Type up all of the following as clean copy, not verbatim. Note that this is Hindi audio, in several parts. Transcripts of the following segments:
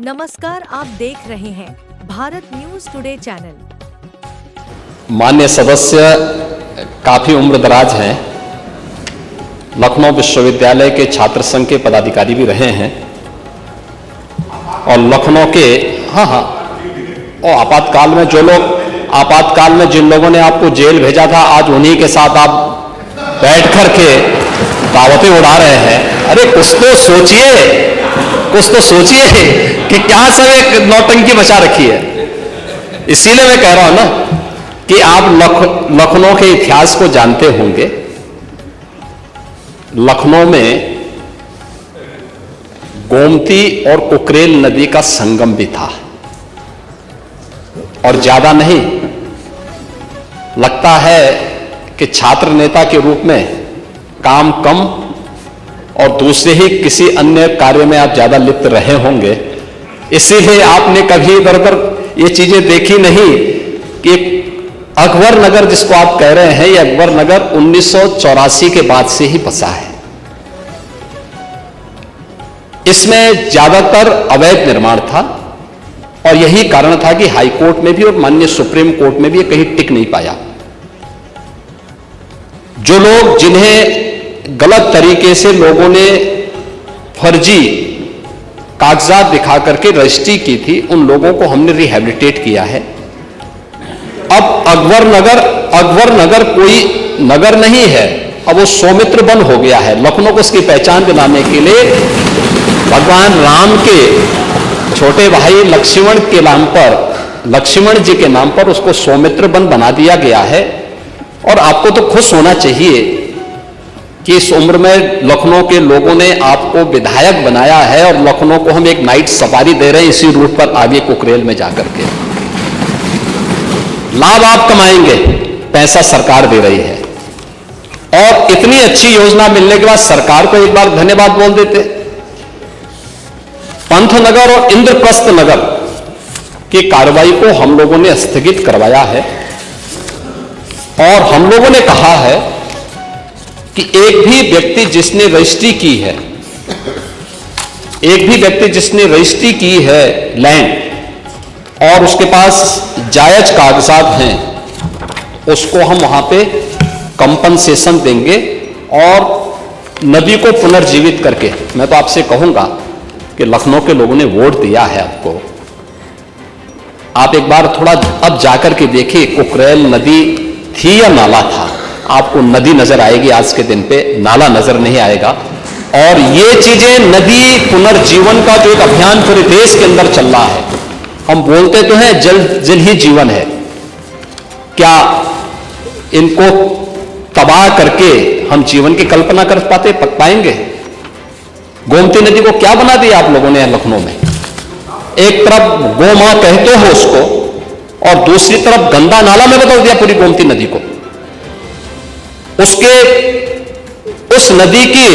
नमस्कार, आप देख रहे हैं भारत न्यूज टुडे चैनल। मान्य सदस्य काफी उम्रदराज हैं, लखनऊ विश्वविद्यालय के छात्र संघ के पदाधिकारी भी रहे हैं और लखनऊ के और आपातकाल में जिन लोगों ने आपको जेल भेजा था, आज उन्हीं के साथ आप बैठ कर के दावतें उड़ा रहे हैं। अरे कुछ तो सोचिए कि क्या सब एक नौटंकी मचा रखी है। इसीलिए मैं कह रहा हूं ना कि आप लखनऊ के इतिहास को जानते होंगे। लखनऊ में गोमती और कुकरेल नदी का संगम भी था और ज्यादा नहीं, लगता है कि छात्र नेता के रूप में काम कम और दूसरे ही किसी अन्य कार्य में आप ज्यादा लिप्त रहे होंगे, इसीलिए आपने कभी इधर उधर ये चीजें देखी नहीं कि अकबर नगर जिसको आप कह रहे हैं, ये अकबर नगर 1984 के बाद से ही बसा है। इसमें ज्यादातर अवैध निर्माण था और यही कारण था कि हाई कोर्ट में भी और माननीय सुप्रीम कोर्ट में भी ये कहीं टिक नहीं पाया। जो लोग जिन्हें गलत तरीके से लोगों ने फर्जी कागजात दिखा करके रजिस्ट्री की थी, उन लोगों को हमने रिहैबिलिटेट किया है। अब अकबर नगर कोई नगर नहीं है, अब वो सौमित्र वन हो गया है। लखनऊ को उसकी पहचान दिलाने के लिए भगवान राम के छोटे भाई लक्ष्मण जी के नाम पर उसको सौमित्र वन बना दिया गया है। और आपको तो खुश होना चाहिए कि इस उम्र में लखनऊ के लोगों ने आपको विधायक बनाया है और लखनऊ को हम एक नाइट सफारी दे रहे हैं इसी रूट पर आगे कुकरेल में जाकर के। लाभ आप कमाएंगे, पैसा सरकार दे रही है। और इतनी अच्छी योजना मिलने के बाद सरकार को एक बार धन्यवाद बोल देते। पंथनगर और इंद्रप्रस्थ नगर की कार्रवाई को हम लोगों ने स्थगित करवाया है और हम लोगों ने कहा है कि एक भी व्यक्ति जिसने रजिस्ट्री की है लैंड और उसके पास जायज कागजात हैं, उसको हम वहां पे कंपनसेशन देंगे और नदी को पुनर्जीवित करके। मैं तो आपसे कहूंगा कि लखनऊ के लोगों ने वोट दिया है आपको, आप एक बार थोड़ा अब जाकर के देखिए कुकरेल नदी थी या नाला था। आपको नदी नजर आएगी, आज के दिन पे नाला नजर नहीं आएगा। और ये चीजें नदी पुनर्जीवन का जो एक अभियान पूरे देश के अंदर चल रहा है, हम बोलते तो हैं जल जल ही जीवन है, क्या इनको तबाह करके हम जीवन की कल्पना कर पाएंगे? गोमती नदी को क्या बना दिया आप लोगों ने लखनऊ में? एक तरफ गो मां कहते हो उसको और दूसरी तरफ गंदा नाला में बदल दिया पूरी गोमती नदी को। उस नदी के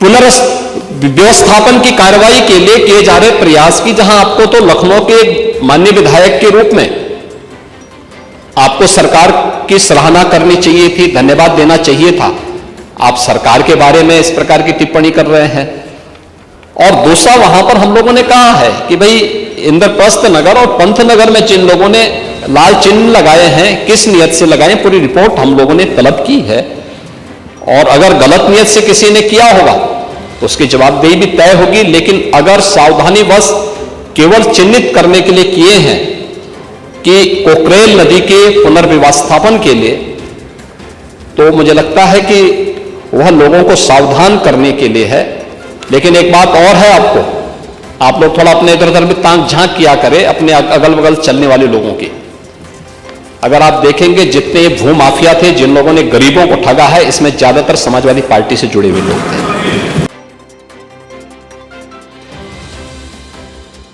पुनर्व्यवस्थापन की कार्रवाई के लिए किए जा रहे प्रयास की, जहां आपको तो लखनऊ के माननीय विधायक के रूप में आपको सरकार की सराहना करनी चाहिए थी, धन्यवाद देना चाहिए था। आप सरकार के बारे में इस प्रकार की टिप्पणी कर रहे हैं। और दूसरा, वहां पर हम लोगों ने कहा है कि भाई इंद्रप्रस्थ नगर और पंथनगर में जिन लोगों ने लाल चिन्ह लगाए हैं, किस नियत से लगाए, पूरी रिपोर्ट हम लोगों ने तलब की है। और अगर गलत नियत से किसी ने किया होगा तो उसकी जवाबदेही भी तय होगी। लेकिन अगर सावधानीवश केवल चिन्हित करने के लिए किए हैं कि कुकरेल नदी के पुनर्व्यवस्थापन के लिए, तो मुझे लगता है कि वह लोगों को सावधान करने के लिए है। लेकिन एक बात और है, आप लोग थोड़ा अपने इधर उधर भी ताक झांक किया करें अपने अगल बगल चलने वाले लोगों की। अगर आप देखेंगे जितने भूमाफिया थे, जिन लोगों ने गरीबों को ठगा है, इसमें ज्यादातर समाजवादी पार्टी से जुड़े हुए लोग थे।